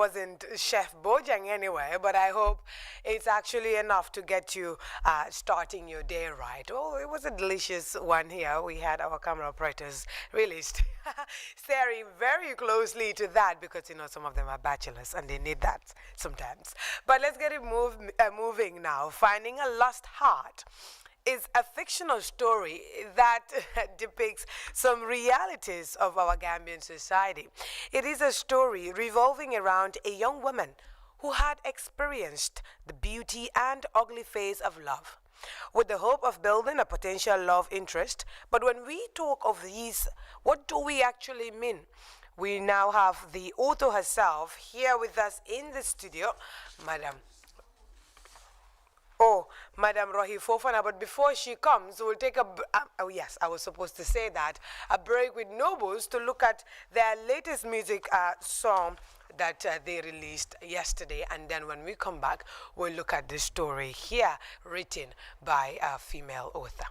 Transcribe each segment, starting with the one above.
wasn't Chef Bojang anyway, but I hope it's actually enough to get you starting your day right. Oh, it was a delicious one here. We had our camera operators really staring very closely to that because, you know, some of them are bachelors and they need that sometimes. But let's get it moving now. Finding a Lost Heart is a fictional story that depicts some realities of our Gambian society. It is a story revolving around a young woman who had experienced the beauty and ugly phase of love, with the hope of building a potential love interest. But when we talk of these, what do we actually mean? We now have the author herself here with us in the studio, Madam Rohi Fofana. But before she comes, we'll take oh yes, I was supposed to say that, a break with Nobles to look at their latest music song that they released yesterday. And then when we come back, we'll look at the story here written by a female author.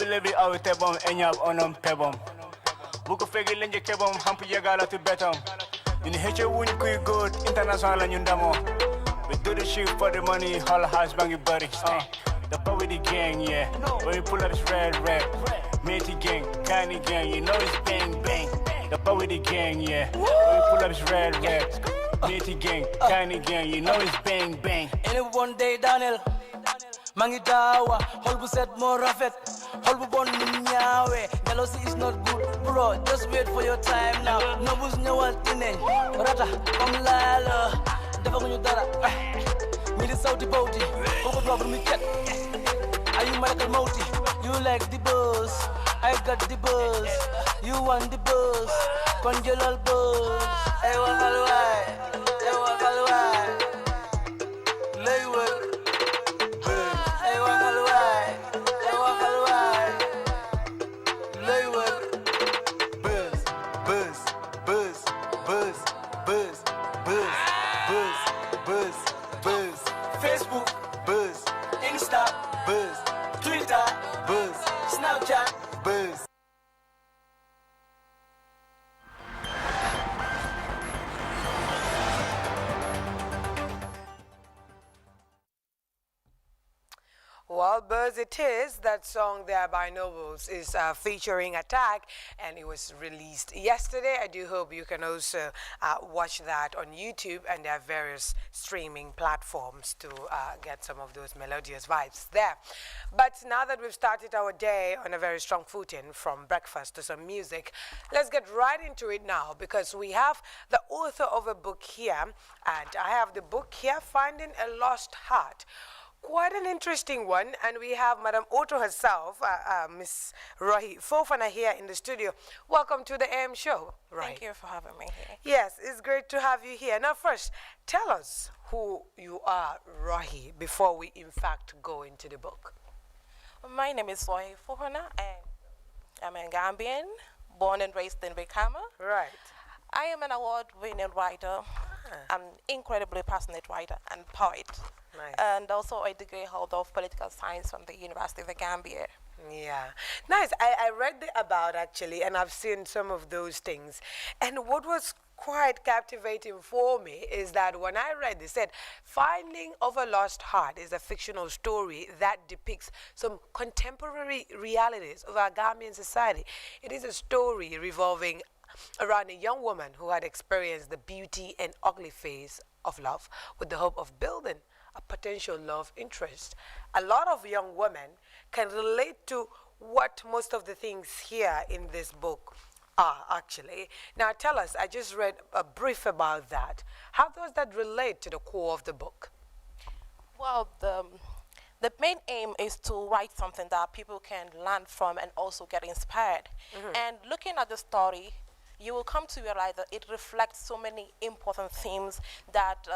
Levi awi tebom enyab onom pebom buko fegi lenje kebom hampu yagala to betom in heche wuni kuy good international nyundamo we do the shit for the money all house bangy buddy the power with the gang, yeah, when we pull up it's red matey gang, canny gang, you know it's bang bang, the power with the gang, yeah, when we pull up it's red matey gang, canny gang, you know it's bang bang. Any one day Daniel mangi dawa holbu set mo rafet holbu bon nyawe jealousy is not good bro, just wait for your time now. Nobus nyawal tine rata kom lalo defa ñu dara mi di sauti bouti ko problem mi ket are you Michael Mouti, you like the buzz, I got the buzz, you want the buzz, congelal buzz. Hey wakalwai lay well. Well, Buzz it is, that song there by Nobles is featuring Attack, and it was released yesterday. I do hope you can also watch that on YouTube, and there are various streaming platforms to get some of those melodious vibes there. But now that we've started our day on a very strong footing, from breakfast to some music, let's get right into it now, because we have the author of a book here, and I have the book here, Finding a Lost Heart. Quite an interesting one, and we have Madam Otto herself, Miss Rohi Fofana, here in the studio. Welcome to the a.mSHOW, Rohi. Thank you for having me here. Yes, it's great to have you here. Now first, tell us who you are, Rohi, before we in fact go into the book. My name is Rohi Fofana, and I'm a Gambian, born and raised in Brikama. Right. I am an award-winning writer, an incredibly passionate writer and poet. Nice. And also a degree holder of political science from the University of the Gambia. Yeah, nice. I read about actually, and I've seen some of those things. And what was quite captivating for me is that when I read this, said Finding of a Lost Heart is a fictional story that depicts some contemporary realities of our Gambian society. It is a story revolving around a young woman who had experienced the beauty and ugly phase of love with the hope of building a potential love interest. A lot of young women can relate to what most of the things here in this book are actually. Now tell us, I just read a brief about that. How does that relate to the core of the book? Well, the main aim is to write something that people can learn from and also get inspired. And looking at the story, you will come to realize that it reflects so many important themes that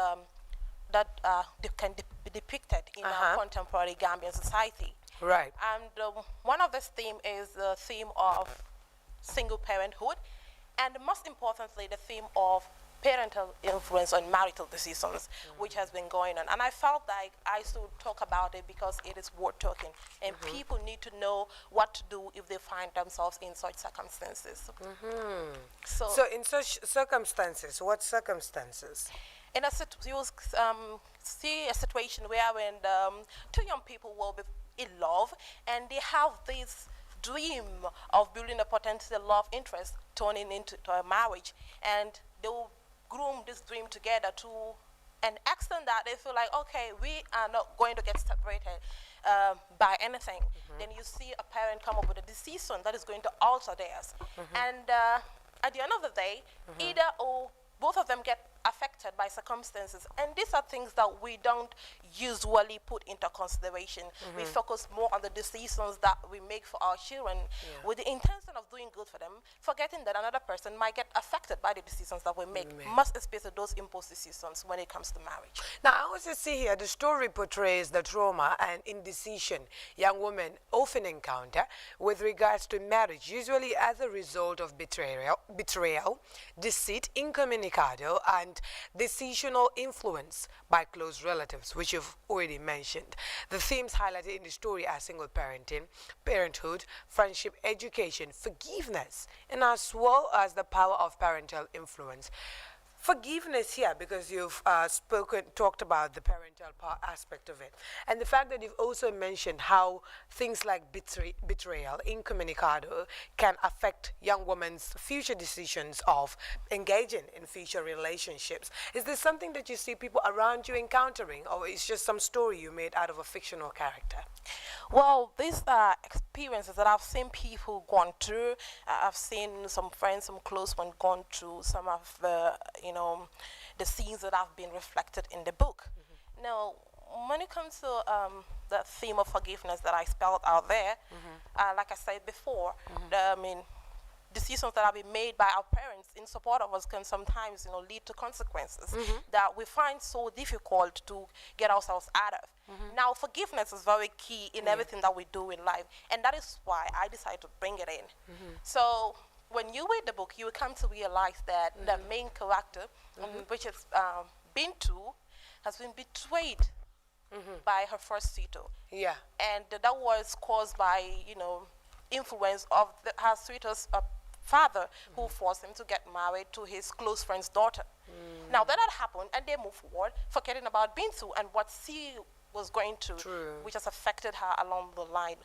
can be depicted in our contemporary Gambian society. Right. And one of this theme is the theme of single parenthood, and most importantly, the theme of parental influence on marital decisions, which has been going on. And I felt like I should talk about it because it is worth talking, and people need to know what to do if they find themselves in such circumstances. So in such circumstances, what circumstances? You will see a situation where when two young people will be in love, and they have this dream of building a potential love interest turning into a marriage, and they will groom this dream together to an extent that they feel like, okay, we are not going to get separated by anything. Then you see a parent come up with a decision that is going to alter theirs. And at the end of the day, either or both of them get affected by circumstances, and these are things that we don't usually put into consideration. We focus more on the decisions that we make for our children with the intention of doing good for them, forgetting that another person might get affected by the decisions that we make, most especially those imposed decisions when it comes to marriage. Now, I also see here the story portrays the trauma and indecision young women often encounter with regards to marriage, usually as a result of betrayal, deceit, incommunicado, and decisional influence by close relatives, which you've already mentioned. The themes highlighted in the story are single parenting, parenthood, friendship, education, forgiveness, and as well as the power of parental influence. Forgiveness here, because you've talked about the parental aspect of it, and the fact that you've also mentioned how things like betrayal, incommunicado, can affect young women's future decisions of engaging in future relationships. Is this something that you see people around you encountering, or is just some story you made out of a fictional character? Well, these are experiences that I've seen people gone through. I've seen some friends, some close ones gone through some of the, the scenes that have been reflected in the book. Now, when it comes to the theme of forgiveness that I spelled out there, like I said before, decisions that have been made by our parents in support of us can sometimes, lead to consequences that we find so difficult to get ourselves out of. Now, forgiveness is very key in everything that we do in life, and that is why I decided to bring it in. So when you read the book, you will come to realize that the main character, which is Bintu, has been betrayed by her first suitor. Yeah. And that was caused by, influence of her suitor's father, who forced him to get married to his close friend's daughter. Now that had happened, and they moved forward, forgetting about Bintu and what she was going through, True. which has affected her along the line.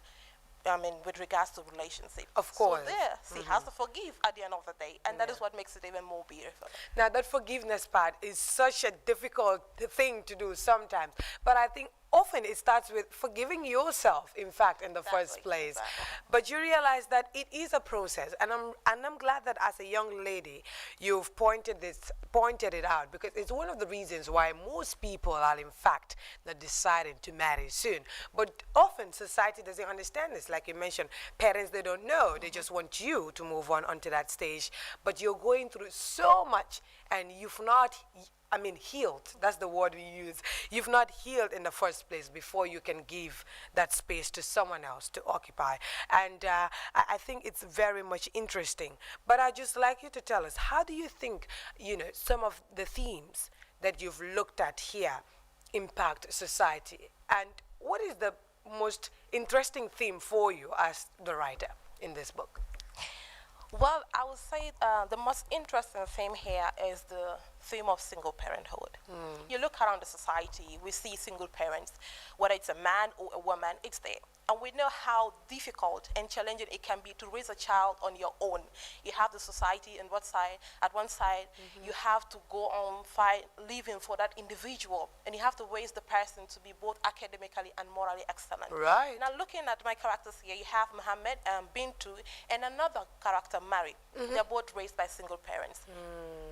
I mean, with regards to relationship. Of course. So there, she has to forgive at the end of the day, and that is what makes it even more beautiful. Now, that forgiveness part is such a difficult thing to do sometimes, but I think often it starts with forgiving yourself, in fact, in the first place. Exactly. But you realize that it is a process, and I'm glad that as a young lady, you've pointed it out, because it's one of the reasons why most people are, in fact, not deciding to marry soon. But often society doesn't understand this. Like you mentioned, parents, they don't know. They just want you to move on onto that stage. But you're going through so much, and you've not, healed. That's the word we use. You've not healed in the first place before you can give that space to someone else to occupy. And I think it's very much interesting. But I'd just like you to tell us, how do you think, some of the themes that you've looked at here impact society? And what is the most interesting theme for you as the writer in this book? Well, I would say the most interesting theme here is the theme of single parenthood. You look around the society, we see single parents, whether it's a man or a woman, it's there. And we know how difficult and challenging it can be to raise a child on your own. You have the society on one side, you have to go on fight, living for that individual, and you have to raise the person to be both academically and morally excellent. Right. Now, looking at my characters here, you have Mohammed, Bintu, and another character, Mary. They're both raised by single parents.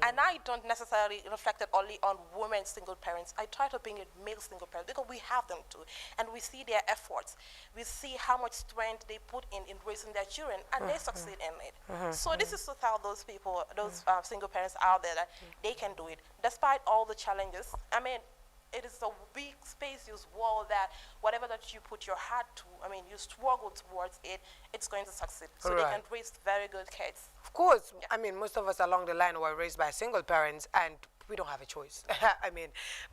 And I don't necessarily reflect it only on women single parents. I try to bring in male single parents because we have them too. And we see their efforts. We see how much strength they put in raising their children, and they succeed in it. So this is to tell those people, those single parents out there, that they can do it. Despite all the challenges, I mean, it is a big spacious wall that whatever that you put your heart to, I mean, you struggle towards it, it's going to succeed. So they can raise very good kids. Of course. Yeah. I mean, most of us along the line were raised by single parents, and we don't have a choice.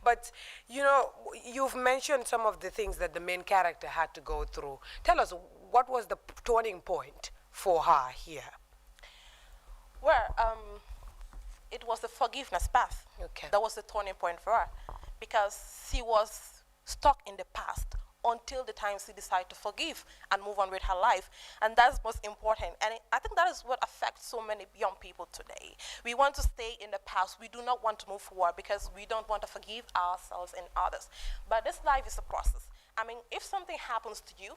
But, you've mentioned some of the things that the main character had to go through. Tell us, what was the turning point for her here? Well, it was the forgiveness path. Okay. That was the turning point for her, because she was stuck in the past until the time she decided to forgive and move on with her life. And that's most important. And I think that is what affects so many young people today. We want to stay in the past. We do not want to move forward because we don't want to forgive ourselves and others. But this life is a process. I mean, if something happens to you,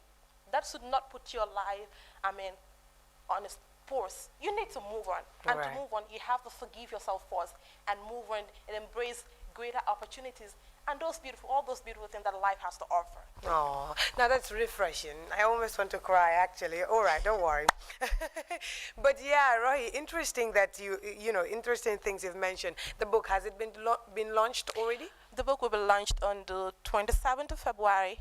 that should not put your life, on a pause. You need to move on. And to move on, you have to forgive yourself first and move on and embrace greater opportunities and all those beautiful things that life has to offer. Oh, now that's refreshing. I almost want to cry, actually. All right, don't worry. But yeah, Rohi, interesting that interesting things you've mentioned. The book, has it been launched already? The book will be launched on the 27th of February,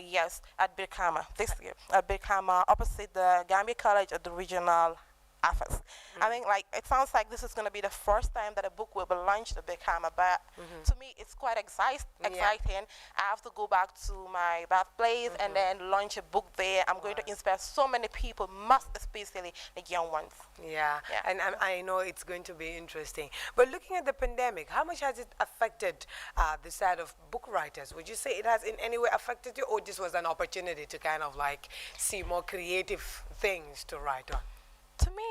yes, at Birkama this year. At Birkama, opposite the Gambia College at the regional office. I mean, it sounds like this is going to be the first time that a book will be launched at Birkama, but to me, it's quite exciting. I have to go back to my birthplace and then launch a book there. I'm going to inspire so many people, most especially the young ones. Yeah. And I know it's going to be interesting. But looking at the pandemic, how much has it affected the side of book writers? Would you say it has in any way affected you, or this was an opportunity to kind of see more creative things to write on? To me,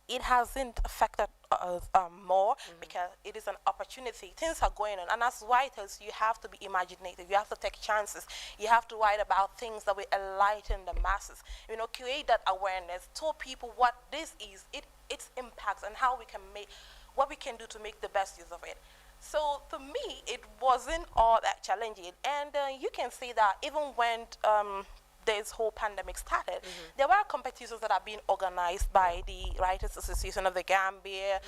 it hasn't affected us more because it is an opportunity. Things are going on, and as writers, you have to be imaginative. You have to take chances. You have to write about things that will enlighten the masses. Create that awareness, tell people what this is, its impacts, and how we can what we can do to make the best use of it. So to me, it wasn't all that challenging, and you can see that even when this whole pandemic started, there were competitions that are being organized by the Writers Association of the Gambia,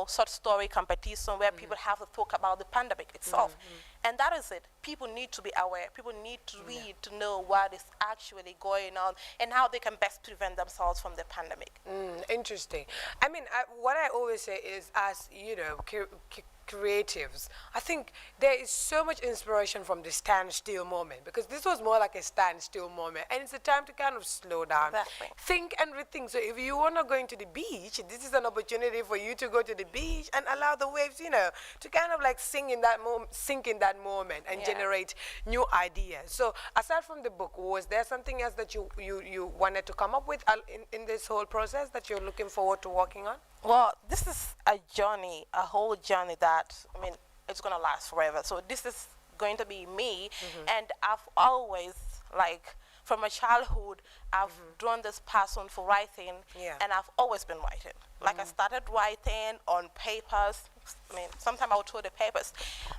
short story competition where people have to talk about the pandemic itself. And that is it. People need to be aware. People need to read to know what is actually going on and how they can best prevent themselves from the pandemic. Interesting. I mean, what I always say is, as creatives, I think there is so much inspiration from the standstill moment, because this was more like a standstill moment, and it's a time to kind of slow down, Exactly. think and rethink. So if you are not going to the beach, this is an opportunity for you to go to the beach and allow the waves, to kind of like sink in that moment and Yeah. generate new ideas. So aside from the book, was there something else that you wanted to come up with in this whole process that you're looking forward to working on? Well, this is a journey, a whole journey that, I mean, it's going to last forever. So this is going to be me. And I've always, like, from my childhood, I've drawn this passion for writing. Yeah. And I've always been writing. Like, I started writing on papers. I mean, sometimes I would throw the papers.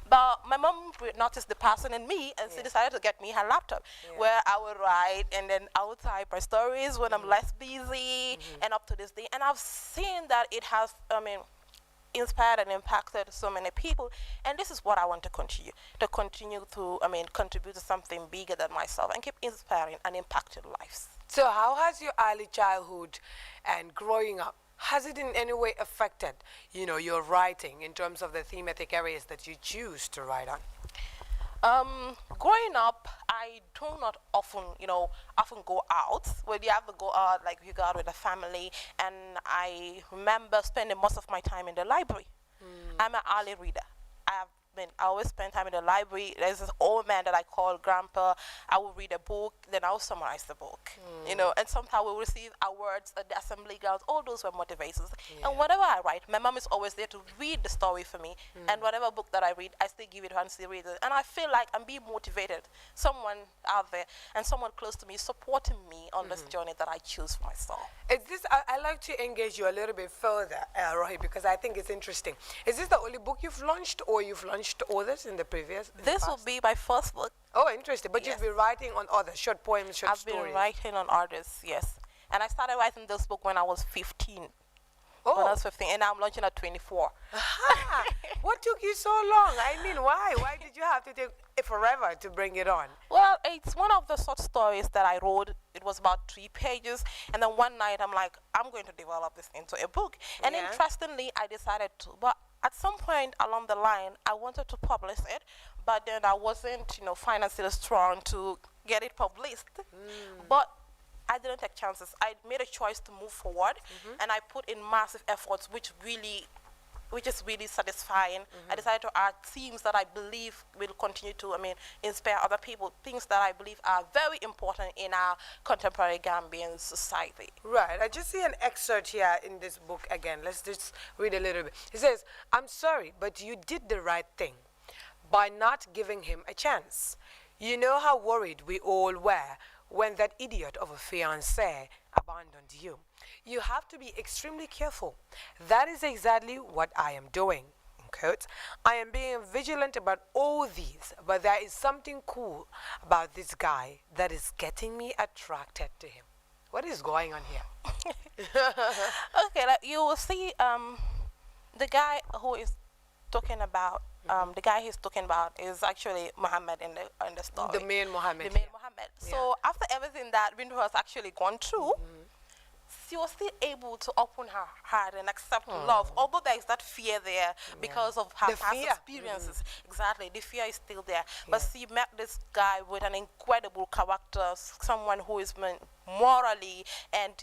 But my mom noticed the passion in me, and she decided to get me her laptop, where I would write, and then I would type my stories when I'm less busy, and up to this day. And I've seen that it has, I mean, inspired and impacted so many people, and this is what I want to continue to, I mean, contribute to something bigger than myself and keep inspiring and impacting lives. So how has your early childhood and growing up, has it in any way affected, your writing in terms of the thematic areas that you choose to write on? Growing up, I do not often go out. When you have to go out, like you go out with a family, and I remember spending most of my time in the library. I'm an early reader. I always spend time in the library. There's this old man that I call Grandpa. I will read a book, then I will summarize the book. And sometimes we will receive awards at the assembly grounds. All those were motivations. And whatever I write, my mom is always there to read the story for me. And whatever book that I read, I still give it to her and still read it. And I feel like I'm being motivated. Someone out there and someone close to me supporting me on this journey that I choose for myself. Is this? I like to engage you a little bit further, Rohi, because I think it's interesting. Is this the only book you've launched, or you've launched others in the previous? This will be my first book. Oh, interesting. But Yes. you've been writing on other short poems, short I've stories. been writing on artists, yes. And I started writing this book when I was 15. When I Oh, was 15, and I'm launching at 24. aha. What took you so long? I mean, why? Why did you have to take it forever to bring it on? Well, it's one of the short stories that I wrote. It was about 3 pages. And then one night, I'm like, I'm going to develop this into a book. And Yeah. interestingly, I decided to. But at some point along the line, I wanted to publish it. But then I wasn't, financially strong to get it published. But I didn't take chances. I made a choice to move forward. And I put in massive efforts, which is really satisfying. I decided to add themes that I believe will continue to, inspire other people, things that I believe are very important in our contemporary Gambian society. Right. I just see an excerpt here in this book again. Let's just read a little bit. It says, "I'm sorry, but you did the right thing by not giving him a chance. You know how worried we all were when that idiot of a fiancé abandoned you. You have to be extremely careful. That is exactly what I am doing. In quotes, I am being vigilant about all these, but there is something cool about this guy that is getting me attracted to him." What is going on here? Okay, like you will see the guy who is talking about the guy he's talking about is actually Muhammad in the story. The main Mohammed. The main Muhammad. So after everything that Bintu has actually gone through, she was still able to open her heart and accept love, although there is that fear there because of her The past fear. experiences. Exactly, the fear is still there. But she met this guy with an incredible character, someone who is morally and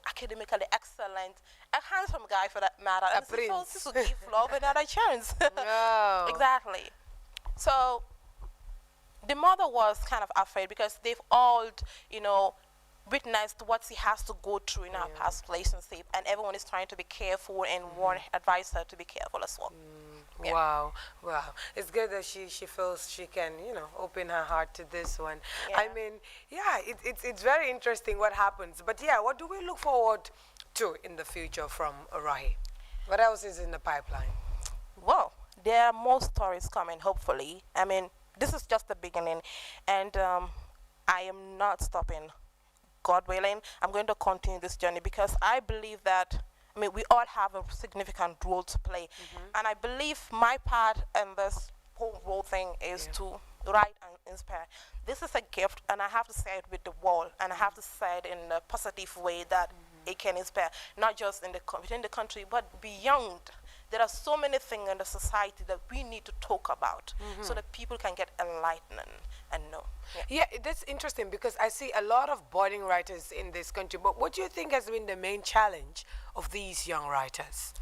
academically excellent, a handsome guy for that matter. A And she felt prince. she should give love another chance. Oh. Exactly. So the mother was kind of afraid because they've all, witnessed what she has to go through in her past relationship, and everyone is trying to be careful and advise her to be careful as well. Yeah. Wow. It's good that she feels she can, open her heart to this one. I Yeah. mean, it's very interesting what happens. But yeah, what do we look forward to in the future from Rahi? What else is in the pipeline? Well, there are more stories coming, hopefully. I mean, this is just the beginning, and I am not stopping. God willing, I'm going to continue this journey because I believe that, we all have a significant role to play. And I believe my part in this whole thing is to write and inspire. This is a gift, and I have to say it with the world, and I have to say it in a positive way that it can inspire, not just within the country, but beyond there are so many things in the society that we need to talk about so that people can get enlightened and know. Yeah, that's interesting because I see a lot of budding writers in this country. But what do you think has been the main challenge of these young writers?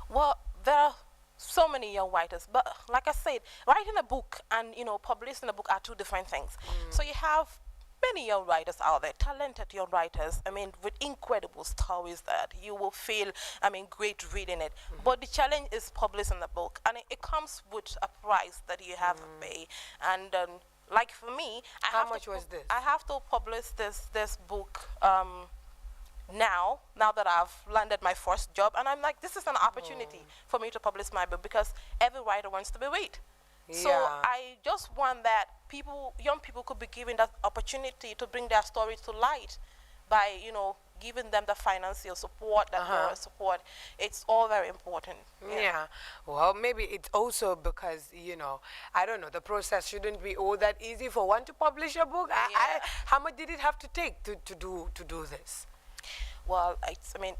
Well, there are so many young writers, but like I said, writing a book and publishing a book are two different things. So you have many young writers out there, talented young writers, with incredible stories that you will feel, great reading it. But the challenge is publishing the book, and it comes with a price that you have to pay. And like for me, How much was this? I have to publish this book now that I've landed my first job, and I'm like, this is an opportunity for me to publish my book because every writer wants to be read. So I just want that young people could be given that opportunity to bring their stories to light by, giving them the financial support, that moral support. It's all very important. Yeah. Well, maybe it's also because, I don't know, the process shouldn't be all that easy for one to publish a book. How much did it have to take to do this? Well,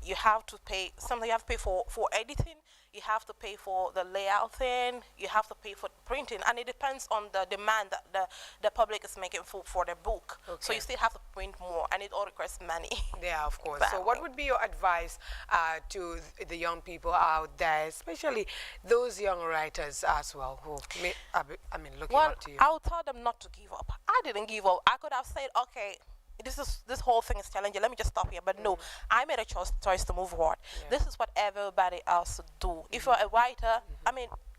you have to pay something. You have to pay for editing. You have to pay for the layout thing. You have to pay for printing, and it depends on the demand that the public is making for the book. Okay. So you still have to print more, and it all requires money. Yeah, of course. So what would be your advice to the young people out there, especially those young writers as well, who looking up to you? I'll tell them not to give up. I didn't give up. I could have said, okay, this whole thing is challenging, let me just stop here. But no, I made a choice to move forward. This is what everybody else should do. If you're a writer,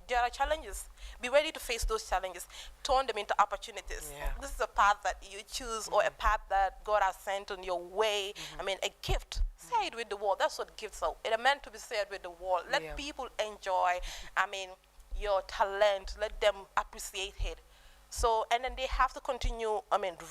there are challenges. Be ready to face those challenges. Turn them into opportunities. This is a path that you choose, or a path that God has sent on your way. A gift. Say it with the world. That's what gifts are. It's meant to be said with the world. Let people enjoy, your talent. Let them appreciate it. So, and then they have to continue,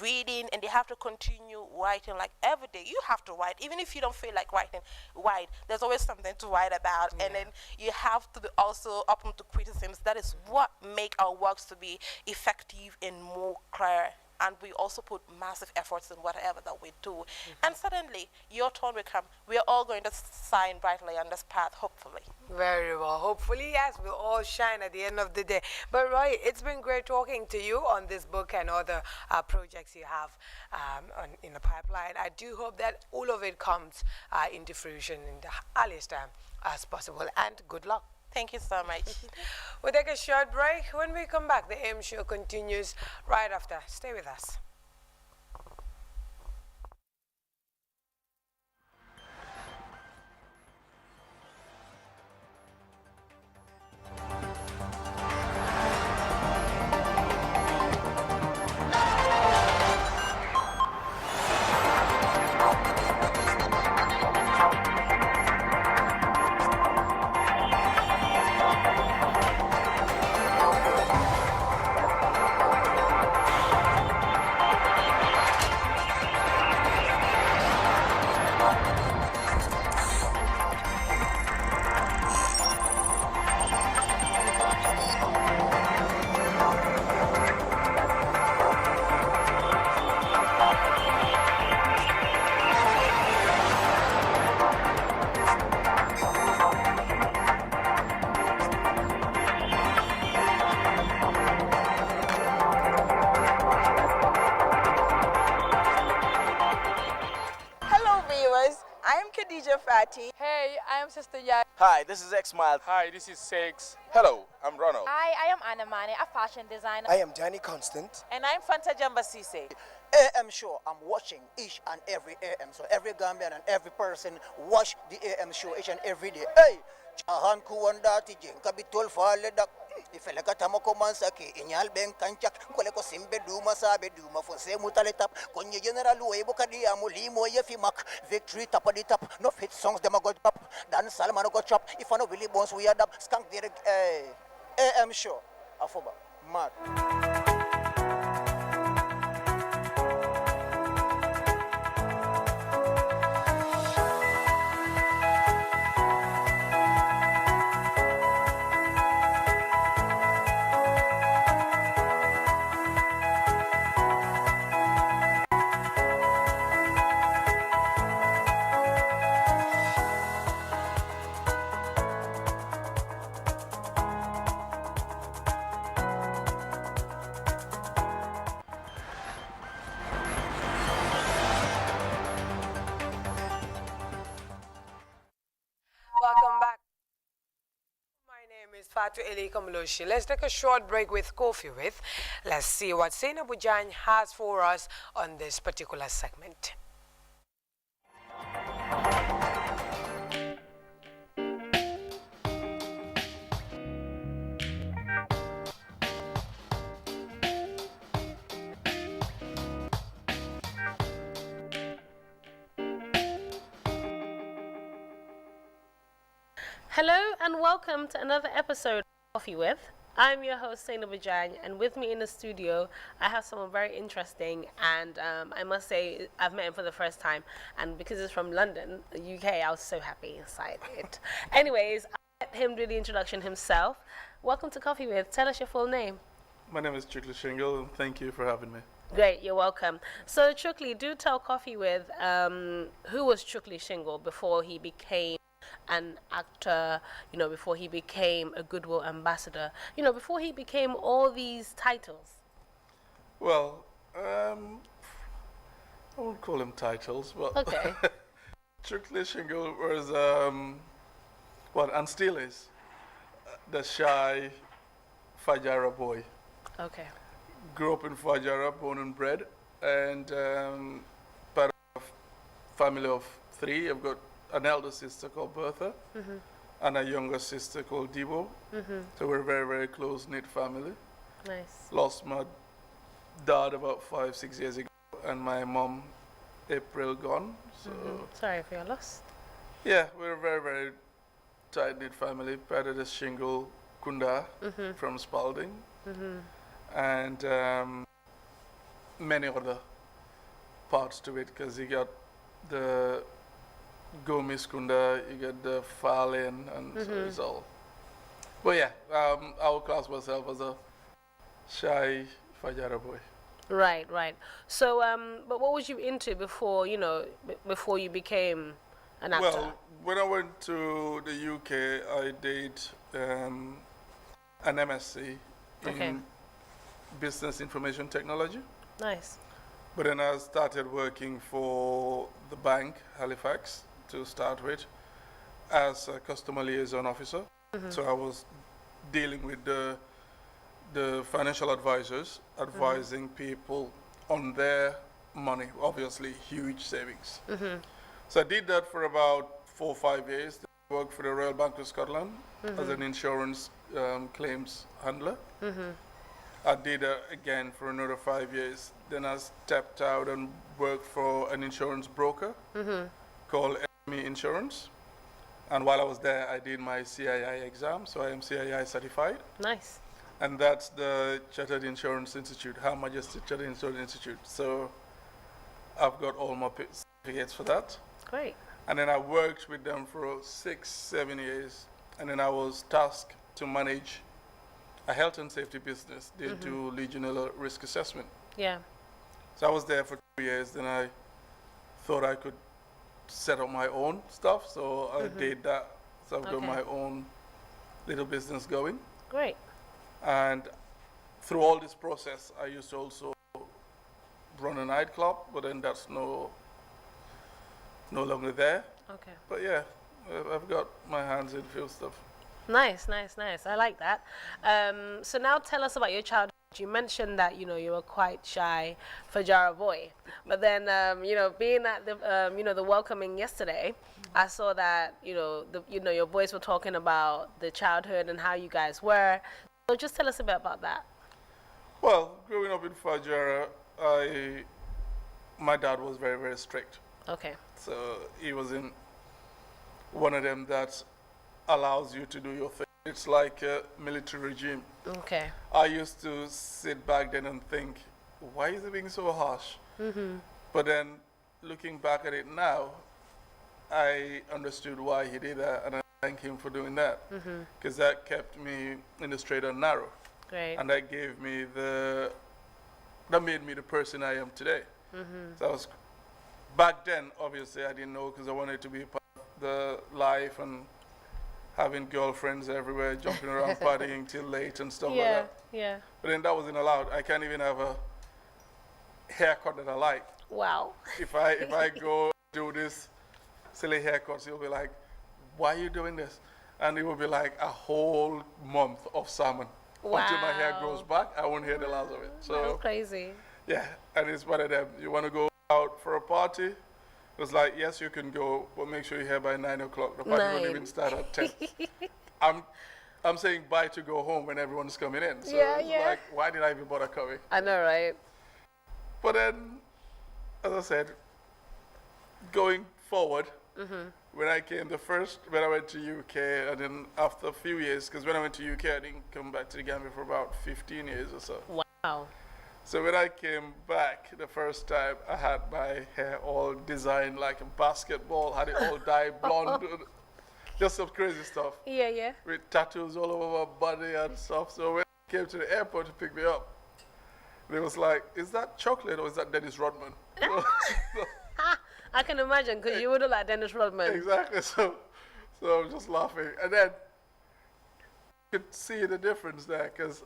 reading, and they have to continue writing. Like every day, you have to write. Even if you don't feel like writing, write. There's always something to write about. And then you have to be also open to criticisms. That is what make our works to be effective and more clear. And we also put massive efforts in whatever that we do. And suddenly, your turn will come. We are all going to shine brightly on this path, hopefully. Very well. Hopefully, yes, we'll all shine at the end of the day. But Roy, it's been great talking to you on this book and other projects you have in the pipeline. I do hope that all of it comes into fruition in the earliest time as possible. And good luck. Thank you so much. We'll take a short break. When we come back, the a.mSHOW continues right after. Stay with us. Hey, I am Sister Yai. Hi, this is X-Mild. Hi, this is Sex. Hello, I'm Ronald. Hi, I am Anna Mane, a fashion designer. I am Danny Constant. And I'm Fanta Jamba Sise. a.mSHOW, I'm watching each and every a.m. So every Gambian and every person watch the a.mSHOW each and every day. Hey, Chahan Kuwandati Jenkabitul Faledak. Ifele katamo komansa ki inyal ben kanchak kole ko simbe duma sabe duma fonse mutaletap konye general webo kadi amulimo yefimak victory top of the top no fit songs them go top dan salman go chop if no really bones we add up skank direct a.mSHOW afoba mad. Fatu Eli Kamaloshi. Let's take a short break with Coffee With. Let's see what Zainab Bujang has for us on this particular segment. Hello and welcome to another episode of Coffee With. I'm your host, Zainab Bujang, and with me in the studio, I have someone very interesting, and I must say, I've met him for the first time, and because it's from London, the UK, I was so happy inside it. Anyways, I'll let him do the introduction himself. Welcome to Coffee With. Tell us your full name. My name is Chukli Shingle, and thank you for having me. Great, you're welcome. So, Chukli, do tell Coffee With who was Chukli Shingle before he became an actor, before he became a Goodwill ambassador, before he became all these titles? Well, I won't call him titles, but Okay. Chukli Shingle was, and still is, the shy Fajara boy. Okay. Grew up in Fajara, born and bred, and part of family of 3. I've got an elder sister called Bertha and a younger sister called Debo. So we're a very, very close-knit family. Nice. Lost my dad about 5-6 years ago, and my mom, April, gone. So Sorry for your loss. yeah, we're a very, very tight-knit family. Part of the Shingle Kunda from Spalding, and many other parts to it, because you got the Gomis Kunda, you get the Fallen, and so it's all. But yeah, I would class myself as a shy Fajara boy. Right. So, but what was you into before, before you became an actor? Well, when I went to the UK, I did an MSc in Business Information Technology. Nice. But then I started working for the bank, Halifax, to start with, as a customer liaison officer. So I was dealing with the financial advisors, advising people on their money, obviously huge savings. So I did that for about 4 or 5 years. I worked for the Royal Bank of Scotland as an insurance claims handler. I did that again for another 5 years. Then I stepped out and worked for an insurance broker called a.mSHOW. And while I was there, I did my CII exam, so I am CII certified. Nice. And that's the Chartered Insurance Institute, Her Majesty Chartered Insurance Institute. So I've got all my certificates for that. Great. And then I worked with them for 6-7 years. And then I was tasked to manage a health and safety business. They do regional risk assessment. Yeah. So I was there for 2 years. Then I thought I could set up my own stuff. So I did that. So I've got my own little business going. Great. And through all this process, I used to also run a nightclub, but then that's no longer there. Okay. But yeah, I've got my hands in few stuff. Nice. I like that. So now tell us about your childhood. You mentioned that, you were quite shy Fajara boy. But then, being at the, the welcoming yesterday, I saw that, your boys were talking about the childhood and how you guys were. So just tell us a bit about that. Well, growing up in Fajara, my dad was very, very strict. Okay. So he wasn't one of them that allows you to do your thing. It's like a military regime. Okay. I used to sit back then and think, why is he being so harsh? But then looking back at it now, I understood why he did that, and I thank him for doing that, because that kept me in the straight and narrow. Great. And that gave me that made me the person I am today. So I was, back then, obviously I didn't know, because I wanted to be part of the life and having girlfriends everywhere, jumping around, partying till late and stuff like that. Yeah. But then that wasn't allowed. I can't even have a haircut that I like. Wow. If I go do this silly haircuts, you'll be like, why are you doing this? and it will be like a whole month of sermon. Until my hair grows back, I won't hear the last of it. So That's crazy. yeah, and it's one of them. You want to go out for a party? It's like, yes, you can go, but make sure you're here by 9 o'clock. The party won't even start at 10. I'm saying bye to go home when everyone's coming in. So it's like, why did I even bother coming? I know, right? But then, as I said, going forward, when I went to UK, and then after a few years, because when I went to UK, I didn't come back to the Gambia for about 15 years or so. Wow. So when I came back the first time, I had my hair all designed like a basketball, had it all dyed blonde, just some crazy stuff. Yeah, yeah. With tattoos all over my body and stuff. So when I came to the airport to pick me up, they was like, is that chocolate or is that Dennis Rodman? I can imagine, because you would have like Dennis Rodman. Exactly. So I'm just laughing. And then you could see the difference there, because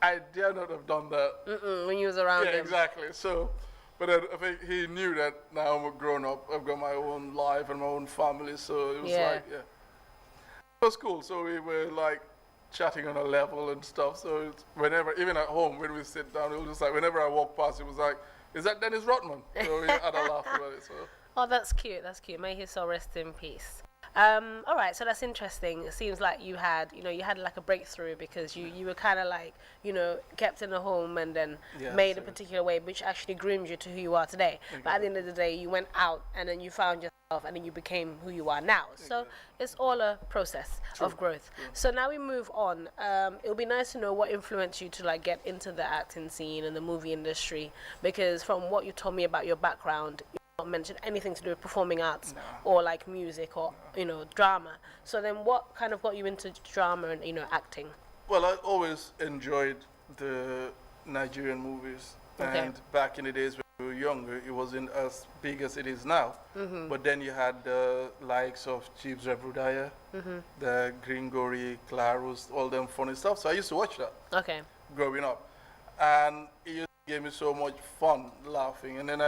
I dare not have done that. When you was around him. Exactly. So, but then I think he knew that now I'm a grown up. I've got my own life and my own family. So it was like, it was cool. So we were like chatting on a level and stuff. So it's whenever, even at home, when we sit down, it was just like, whenever I walk past, it was like, is that Dennis Rodman? So we had a laugh about it. So. Oh, that's cute. That's cute. May his soul rest in peace. All right, so that's interesting. It seems like you had like a breakthrough, because you were kind of like, kept in a home and then made a particular way, which actually groomed you to who you are today. Exactly. But at the end of the day, you went out and then you found yourself and then you became who you are now. So it's all a process of growth. So now we move on. It'll be nice to know what influenced you to like get into the acting scene and the movie industry, because from what you told me about your background, not mentioned anything to do with performing arts or like music or drama. So then what kind of got you into drama and acting? Well, I always enjoyed the Nigerian movies, and back in the days when we were younger, it wasn't as big as it is now. But then you had the likes of Chiefs Rebrudaya, the Gringori, Clarus, all them funny stuff. So I used to watch that growing up, and it used to give me so much fun laughing. And then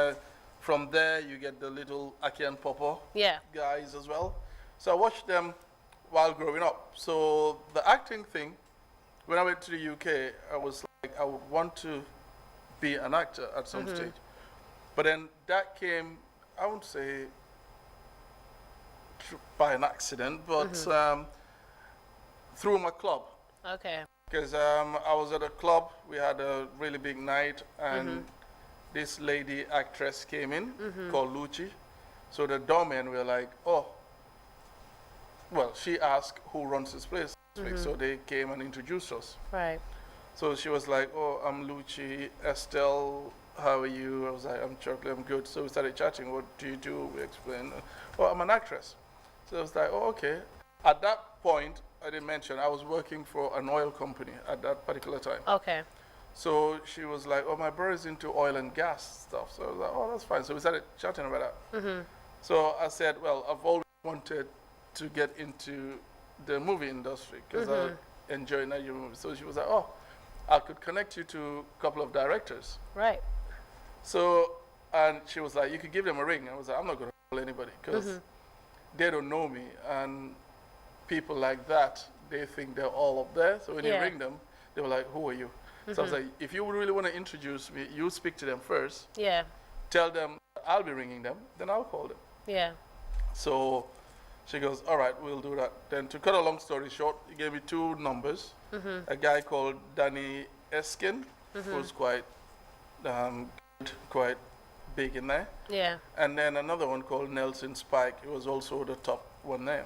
from there, you get the little Aki and Popo guys as well. So I watched them while growing up. So the acting thing, when I went to the UK, I was like, I would want to be an actor at some stage. But then that came, I won't say by an accident, but through my club. Okay. Because I was at a club, we had a really big night, and this lady actress came in called Lucci. So the doormen were like, oh, well, she asked who runs this place. So they came and introduced us. Right. So she was like, oh, I'm Lucci. Estelle, how are you? I was like, I'm Chocolate, I'm good. So we started chatting. What do you do? We explained. Oh, I'm an actress. So I was like, oh, okay. At that point, I didn't mention, I was working for an oil company at that particular time. Okay. So she was like, oh, my brother's into oil and gas stuff. So I was like, oh, that's fine. So we started chatting about that. So I said, well, I've always wanted to get into the movie industry because I enjoy Nigerian movies. So she was like, oh, I could connect you to a couple of directors. Right. So, and she was like, you could give them a ring. I was like, I'm not going to call anybody because they don't know me. And people like that, they think they're all up there. So when you ring them, they were like, who are you? So I was like, if you really want to introduce me, you speak to them first. Yeah. Tell them I'll be ringing them, then I'll call them. Yeah. So she goes, all right, we'll do that. Then to cut a long story short, he gave me two numbers. A guy called Danny Eskin, who's quite quite big in there. Yeah. And then another one called Nelson Spike. He was also the top one there.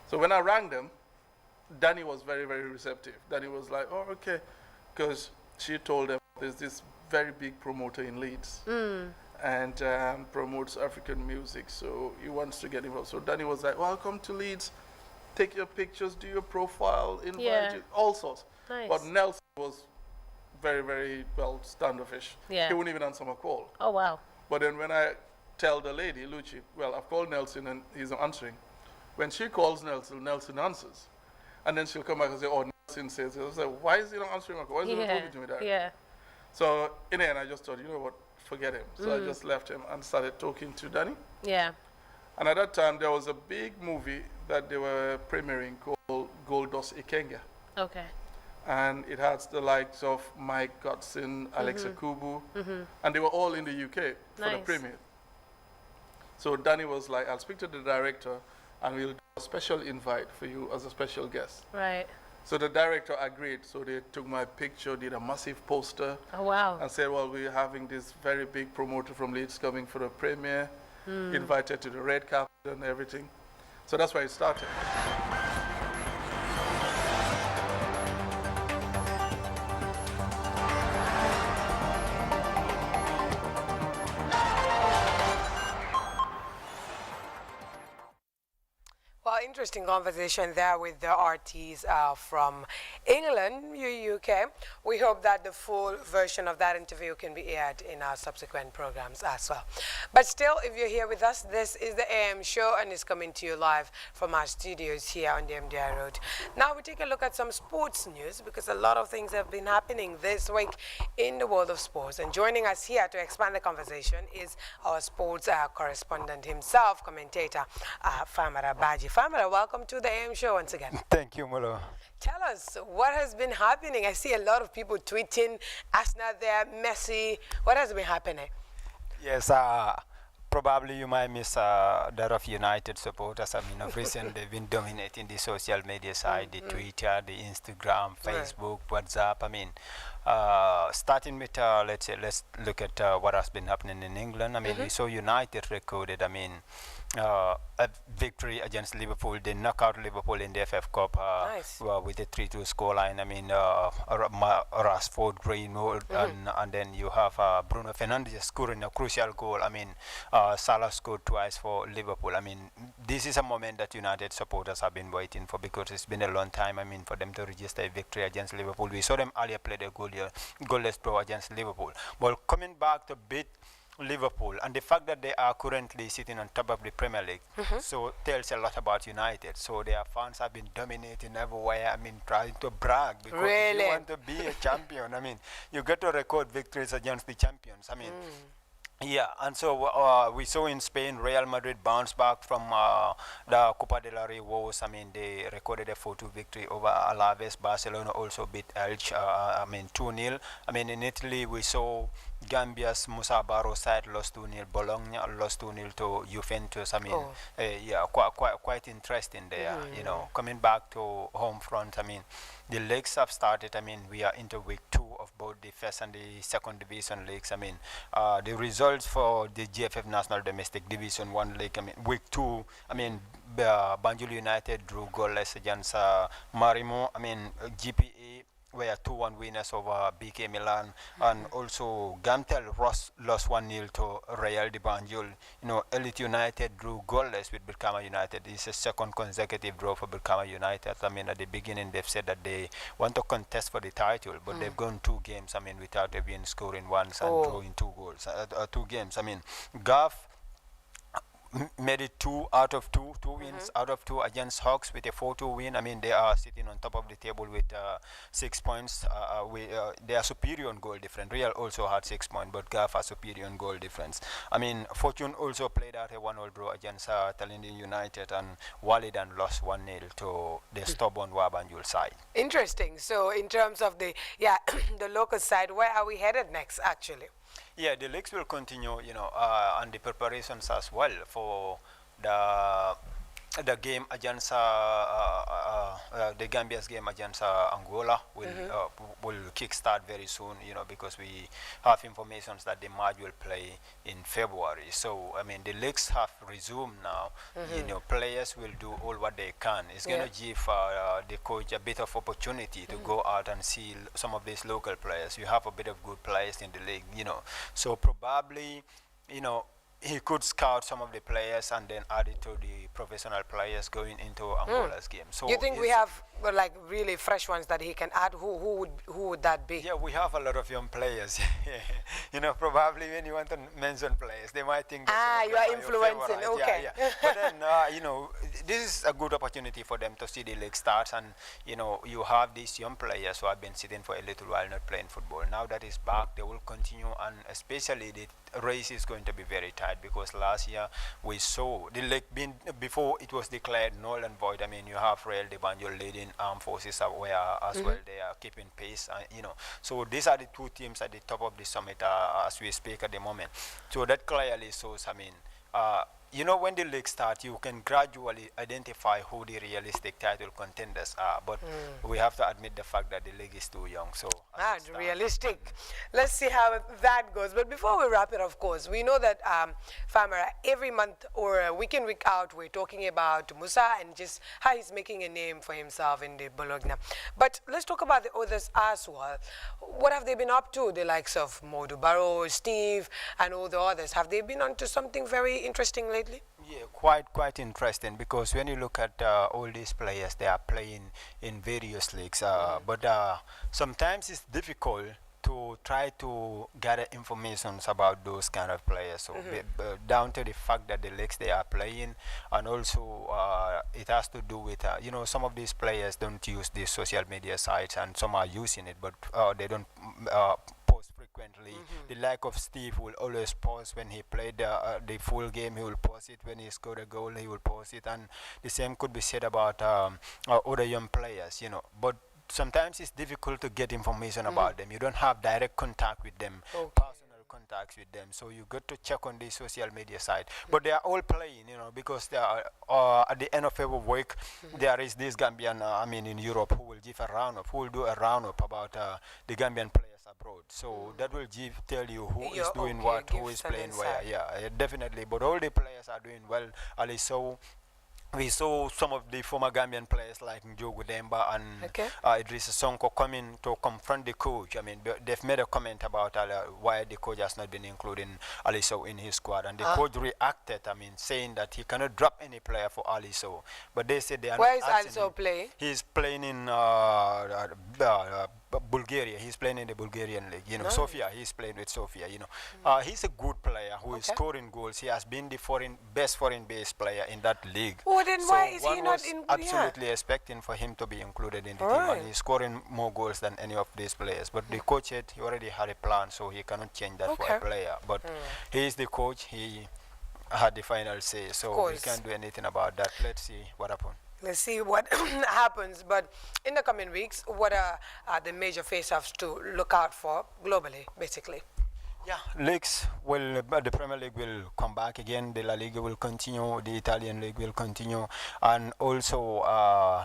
So when I rang them, Danny was very, very receptive. Danny was like, oh, okay. Because she told them there's this very big promoter in Leeds and promotes African music, so he wants to get involved. So Danny was like, well, come to Leeds, take your pictures, do your profile, invite you, all sorts. Nice. But Nelson was very, very, well, standoffish. Yeah. He wouldn't even answer my call. Oh, wow. But then when I tell the lady, Lucci, well, I've called Nelson and he's not answering. When she calls Nelson, Nelson answers. And then she'll come back and say, oh, Nelson says, I was like, why is he not answering my call? Why is he not talking to me direct? Yeah. So in the end, I just thought, you know what, forget him. So I just left him and started talking to Danny. Yeah. And at that time, there was a big movie that they were premiering called Gold Dust Ikenga. Okay. And it has the likes of Mike Godson, Alex Akubu, and they were all in the UK for the Nice. premiere. So Danny was like, I'll speak to the director and we'll do a special invite for you as a special guest. Right. So the director agreed. So they took my picture, did a massive poster, Oh, wow. and said, well, we're having this very big promoter from Leeds coming for the premiere, invited to the red carpet and everything. So that's where it started. Well, interesting conversation there with the artists from England, UK. We hope that the full version of that interview can be aired in our subsequent programs as well. But still, if you're here with us, this is the AM show and it's coming to you live from our studios here on the MDI Road. Now we take a look at some sports news because a lot of things have been happening this week in the world of sports. And joining us here to expand the conversation is our sports correspondent himself, commentator Famara Baji. Famara, welcome to the AM show once again. Thank you, Mulo. Tell us, what has been happening? I see a lot of people tweeting, Arsenal there, Messi. What has been happening? Yes, probably you might miss that of United supporters. I mean, of recent they've been dominating the social media side, the Twitter, the Instagram, Facebook, WhatsApp. I mean, starting with, let's look at what has been happening in England. I mean, we saw United recorded, I mean, a victory against Liverpool. They knock out Liverpool in the FF Cup Nice. with a 3-2 scoreline. I mean, Rashford, Greenwood, and then you have Bruno Fernandes scoring a crucial goal. I mean, Salah scored twice for Liverpool. I mean, this is a moment that United supporters have been waiting for because it's been a long time, I mean, for them to register a victory against Liverpool. We saw them earlier play the goalless draw against Liverpool. But coming back to beat Liverpool and the fact that they are currently sitting on top of the Premier League, so tells a lot about United. So their fans have been dominating everywhere. I mean, trying to brag because if Really? you want to be a champion, I mean, you get to record victories against the champions. I mean, yeah, and so we saw in Spain, Real Madrid bounce back from the Copa del Rey woes. I mean, they recorded a 4-2 victory over Alaves. Barcelona also beat Elche, 2-0. I mean, in Italy, we saw Gambia's Musa Barro side lost 2-0. Bologna lost 2-0 to Juventus. I mean, yeah, quite interesting there. You know, coming back to home front, I mean, the leagues have started. I mean, we are into week 2 of both the first and the second division leagues. I mean, the results for the GFF National Domestic Division 1 League, I mean, week 2, I mean, Banjul United drew goalless against Marimo. I mean, GPA were 2-1 winners over BK Milan, and also Gamtel lost 1-0 to Real de Banjul. You know, Elite United drew goalless with Birkama United. It's a second consecutive draw for Birkama United. I mean, at the beginning they've said that they want to contest for the title, but they've gone 2 games, I mean, without even scoring once and drawing 2 goals, 2 games. I mean, Gaff made it 2 out of 2 wins out of 2 against Hawks with a 4-2 win. I mean, they are sitting on top of the table with 6 points. They are superior on goal difference. Real also had 6 points, but Gaff has superior on goal difference. I mean, Fortune also played out a 1-1 draw against Talindi United, and Walidan lost 1-0 to the stubborn Wabanjul side. Interesting. So in terms of the, the local side, where are we headed next, actually? Yeah, the leagues will continue, you know, and the preparations as well for the game against the Gambia's game against Angola will kickstart very soon, you know, because we have information that the match will play in February. So I mean, the leagues have resumed now. You know, players will do all what they can. It's going to give the coach a bit of opportunity to go out and see some of these local players. You have a bit of good players in the league, you know. So probably, you know, he could scout some of the players and then add it to the professional players going into Angola's game. So you think we have like really fresh ones that he can add? Who would that be? Yeah, we have a lot of young players. You know, probably when you want to mention players, they might think that you are influencing. Okay. But then, you know, this is a good opportunity for them to see the league starts, and you have these young players who have been sitting for a little while not playing football. Now that is back, they will continue, and especially the race is going to be very tight, because last year we saw the league being, before it was declared null and void. I mean, you have Real de Banjul leading armed forces aware as well. They are keeping pace, so these are the two teams at the top of the summit as we speak at the moment. So that clearly shows, I mean, when the league starts, you can gradually identify who the realistic title contenders are. But we have to admit the fact that the league is too young. So realistic. Let's see how that goes. But before we wrap it, of course, we know that Famara, every month or week in, week out, we're talking about Musa and just how he's making a name for himself in the Bologna. But let's talk about the others as well. What have they been up to? The likes of Modu Barrow, Steve, and all the others. Have they been onto something very interesting lately? Yeah, quite interesting, because when you look at all these players, they are playing in various leagues. But sometimes it's difficult to try to gather information about those kind of players. So down to the fact that the leagues they are playing, and also it has to do with some of these players don't use the social media sites, and some are using it, but they don't post frequently. The lack of Steve will always post when he played the full game. He will post it when he scored a goal. He will post it, and the same could be said about other young players. But sometimes it's difficult to get information about them. You don't have direct contact with them, personal contacts with them, so you got to check on the social media side. But they are all playing, because they are, at the end of every week there is this Gambian, in Europe, who will give a roundup, who will do a roundup about the Gambian players abroad. So that will tell you who is doing what, who is playing where. Yeah, definitely. But all the players are doing well. We saw some of the former Gambian players like Njogu Demba and Idrissa Sonko coming to confront the coach. I mean, they've made a comment about why the coach has not been including Aliso in his squad. And the coach reacted, saying that he cannot drop any player for Aliso. But they said they are Where not is Aliso playing? He's playing in Bulgaria. He's playing in the Bulgarian league. Nice. Sofia, he's playing with Sofia. He's a good player who is scoring goals. He has been the best foreign-based player in that league. Then why is he not in? Absolutely expecting for him to be included in the team, and he's scoring more goals than any of these players. But the coach said he already had a plan, so he cannot change that for a player. But he is the coach. He had the final say, so we can't do anything about that. Let's see what happens. Let's see what happens. But in the coming weeks, what are the major face-offs to look out for globally, basically? Yeah, leagues will, the Premier League will come back again, the La Liga will continue, the Italian League will continue, and also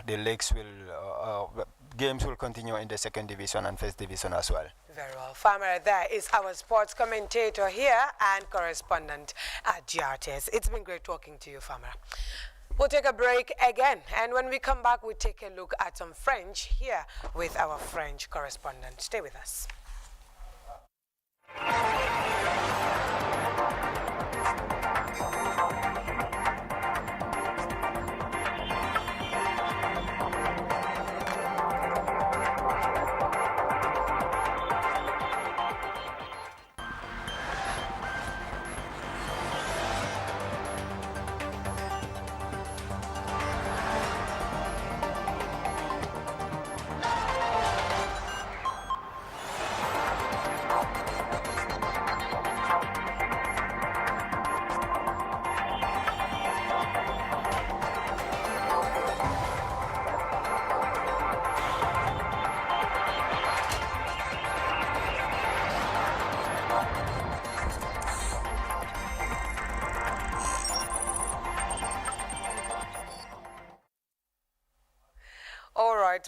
the leagues will, games will continue in the second division and first division as well. Very well. Farmer, there is our sports commentator here and correspondent at GRTS. It's been great talking to you, Farmer. We'll take a break again, and when we come back, we'll take a look at some French here with our French correspondent. Stay with us.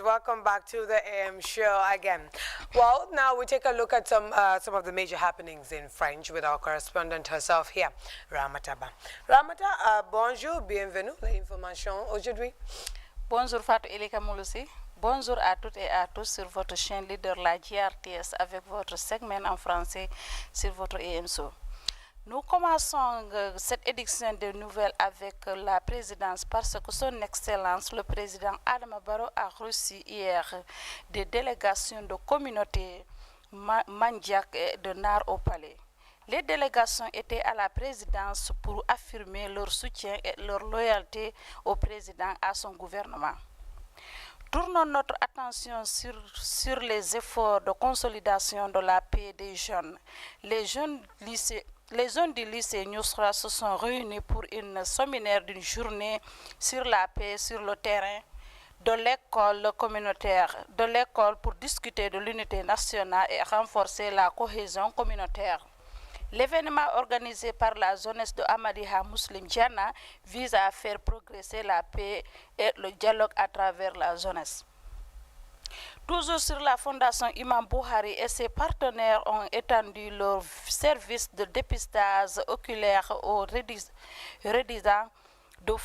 Welcome back to the a.mSHOW again. Well, now we take a look at some of the major happenings in French with our correspondent herself here, Ramata. Ramata, bonjour, bienvenue, l'information aujourd'hui. Bonjour Fatou Elika Mouloussi. Bonjour à toutes et à tous sur votre chaîne leader la GRTS avec votre segment en français sur votre a.mSHOW. Nous commençons cette édition de nouvelles avec la présidence parce que son Excellence, le président Adama Barrow, a reçu hier des délégations de communautés Mandjak et de Nar au Palais. Les délégations étaient à la présidence pour affirmer leur soutien et leur loyauté au président, à son gouvernement. Tournons notre attention sur les efforts de consolidation de la paix des jeunes. Les jeunes du lycée Nusra se sont réunis pour une séminaire d'une journée sur la paix sur le terrain de l'école communautaire, de l'école pour discuter de l'unité nationale et renforcer la cohésion communautaire. L'événement organisé par la jeunesse de Ahmadiyya Muslim Diana vise à faire progresser la paix et le dialogue à travers la jeunesse. Toujours sur la fondation Imam Buhari et ses partenaires ont étendu leur service de dépistage oculaire aux résidents de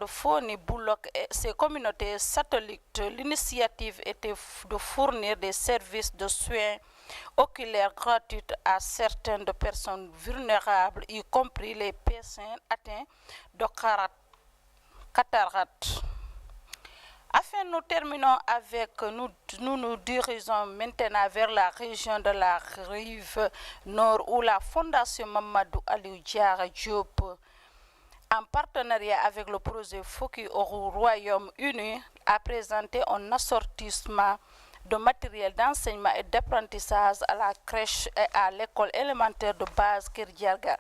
Foni, Boulogne et ses communautés satellites. L'initiative était de fournir des services de soins oculaires gratuits à certaines personnes vulnérables, y compris les patients atteints de cataracte. Enfin, nous terminons avec, nous dirigeons maintenant vers la région de la rive nord où la fondation Mamadou Aliou Diarra Diop, en partenariat avec le projet Foki au Royaume-Uni, a présenté un assortissement de matériel d'enseignement et d'apprentissage à la crèche et à l'école élémentaire de base Kirdiarga,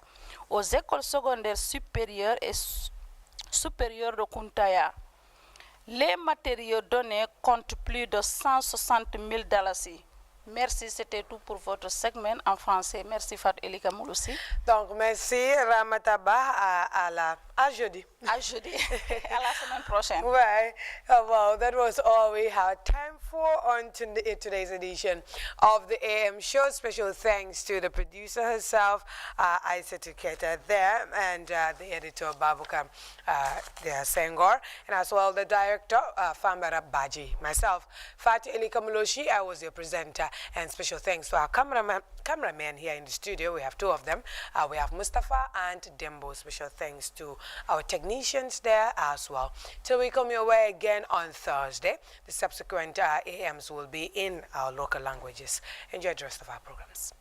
aux écoles secondaires supérieures et supérieures de Kuntaya. Les matériaux donnés comptent plus de 160 000 $. Merci, c'était tout pour votre segment en français. Merci Fat Elika Mouloussi. Donc merci Ramataba à jeudi. À jeudi. À la semaine prochaine. Right. Well, that was all we had time for on today's edition of the AM show. Special thanks to the producer herself, Isa Tuketa there, and the editor, Babuka Sengor, and as well the director, Fambara Baji. Myself, Fati Elika Muloshi, I was your presenter, and special thanks to our cameraman here in the studio. We have two of them. We have Mustafa and Dembo. Special thanks to our technicians there as well. Till we come your way again on Thursday, the subsequent AMs will be in our local languages. Enjoy the rest of our programs.